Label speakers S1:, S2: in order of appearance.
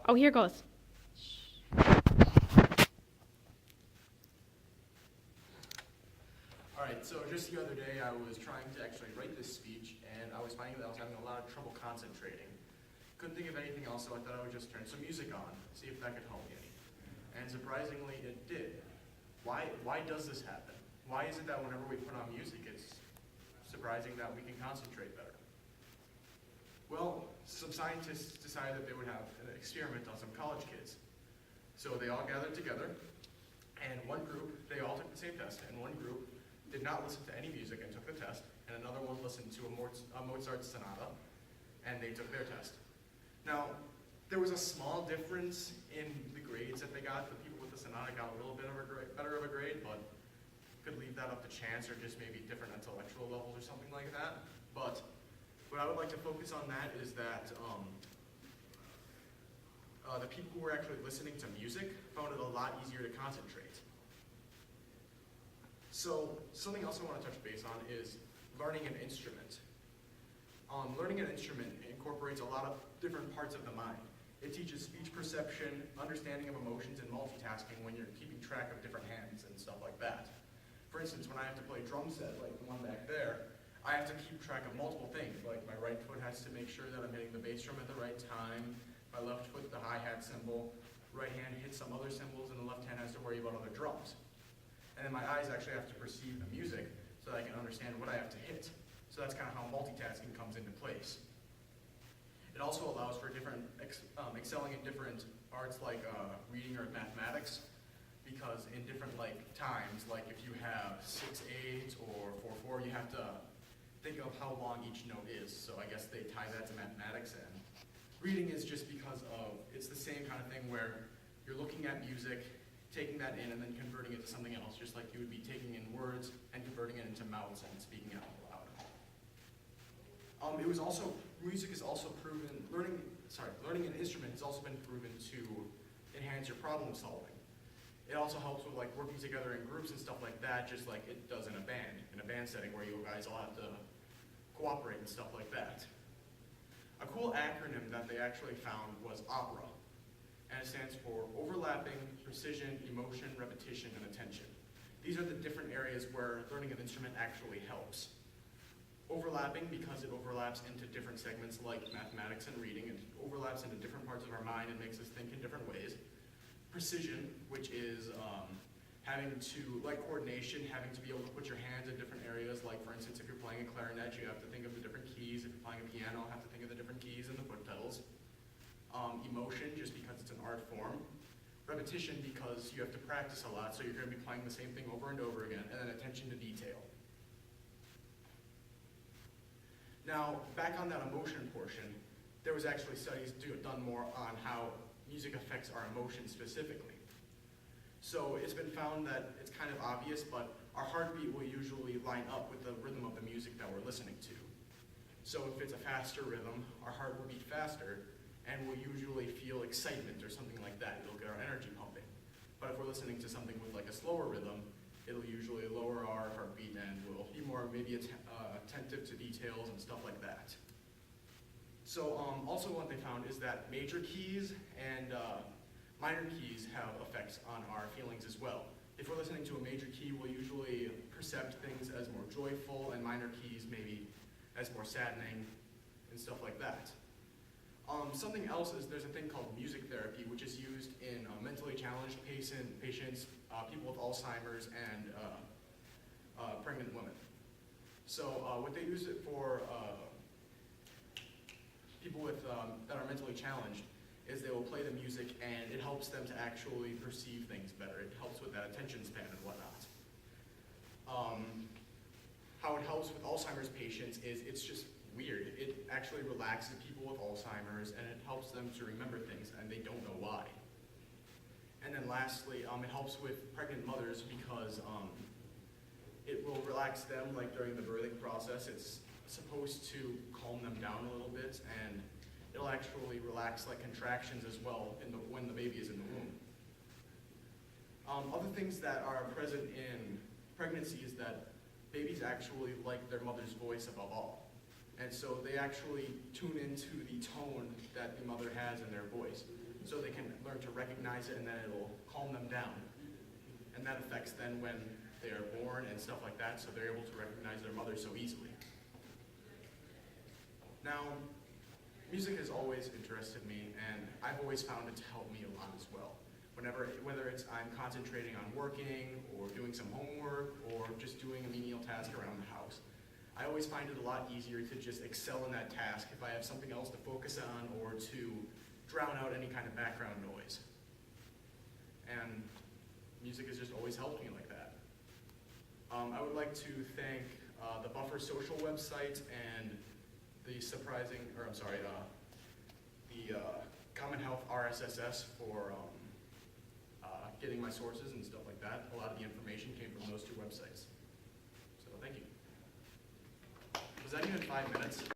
S1: Oh, here goes.
S2: All right, so just the other day I was trying to actually write this speech, and I was finding that I was having a lot of trouble concentrating. Couldn't think of anything else, so I thought I would just turn some music on, see if that could help me any. And surprisingly, it did. Why does this happen? Why is it that whenever we put on music, it's surprising that we can concentrate better? Well, some scientists decided that they would have an experiment on some college kids. So they all gathered together, and one group, they all took the same test, and one group did not listen to any music and took the test, and another one listened to a Mozart sonata, and they took their test. Now, there was a small difference in the grades that they got. The people with the sonata got a little bit of a better of a grade, but could leave that up to chance or just maybe different intellectual levels or something like that. But what I would like to focus on that is that the people who were actually listening to music found it a lot easier to concentrate. So something else I want to touch base on is learning an instrument. Learning an instrument incorporates a lot of different parts of the mind. It teaches speech perception, understanding of emotions, and multitasking when you're keeping track of different hands and stuff like that. For instance, when I have to play drum set, like the one back there, I have to keep track of multiple things, like my right foot has to make sure that I'm hitting the bass drum at the right time, my left foot the hi-hat cymbal, right hand hits some other cymbals, and the left hand has to worry about other drums. And then my eyes actually have to perceive the music so that I can understand what I have to hit. So that's kind of how multitasking comes into place. It also allows for different excelling in different arts like reading or mathematics, because in different times, like if you have 6/8 or 4/4, you have to think of how long each note is. So I guess they tie that to mathematics. And reading is just because it's the same kind of thing where you're looking at music, taking that in, and then converting it to something else, just like you would be taking in words and converting it into mouths and speaking it out loud. Music is also proven, learning an instrument has also been proven to enhance your problem solving. It also helps with working together in groups and stuff like that, just like it does in a band setting where you guys all have to cooperate and stuff like that. A cool acronym that they actually found was OPERA, and it stands for Overlapping, Precision, Emotion, Repetition, and Attention. These are the different areas where learning an instrument actually helps. Overlapping, because it overlaps into different segments like mathematics and reading. It overlaps into different parts of our mind and makes us think in different ways. Precision, which is having to, like coordination, having to be able to put your hands in different areas. Like for instance, if you're playing a clarinet, you have to think of the different keys. If you're playing a piano, you have to think of the different keys and the foot pedals. Emotion, just because it's an art form. Repetition, because you have to practice a lot, so you're going to be playing the same thing over and over again. And then attention to detail. Now, back on that emotion portion, there was actually studies done more on how music affects our emotions specifically. So it's been found that it's kind of obvious, but our heartbeat will usually line up with the rhythm of the music that we're listening to. So if it's a faster rhythm, our heart will beat faster, and we'll usually feel excitement or something like that. It'll get our energy pumping. But if we're listening to something with a slower rhythm, it'll usually lower our heartbeat and we'll be more maybe attentive to details and stuff like that. So also what they found is that major keys and minor keys have effects on our feelings as well. If we're listening to a major key, we'll usually perceive things as more joyful, and minor keys maybe as more saddening and stuff like that. Something else is there's a thing called music therapy, which is used in mentally challenged patients, people with Alzheimer's, and pregnant women. So what they use it for people with that are mentally challenged is they will play the music, and it helps them to actually perceive things better. It helps with that attention span and whatnot. How it helps with Alzheimer's patients is it's just weird. It actually relaxes people with Alzheimer's, and it helps them to remember things, and they don't know why. And then lastly, it helps with pregnant mothers because it will relax them during the birthing process. It's supposed to calm them down a little bit, and it'll actually relax contractions as well when the baby is in the womb. Other things that are present in pregnancy is that babies actually like their mother's voice above all. And so they actually tune into the tone that the mother has in their voice. So learn to recognize it, and then it'll calm them down. And that affects then when they're born and stuff like that, so they're able to recognize their mother so easily. Now, music has always interested me, and I've always found it to help me a lot as well. Whether it's I'm concentrating on working, or doing some homework, or just doing a menial task around the house, I always find it a lot easier to just excel in that task if I have something else to focus on or to drown out any kind of background noise. And music has just always helped me like that. I would like to thank the Buffer Social website and the Common Health RSSS for getting my sources and stuff like that. A lot of the information came from those two websites. So thank you. Was that even 5 minutes?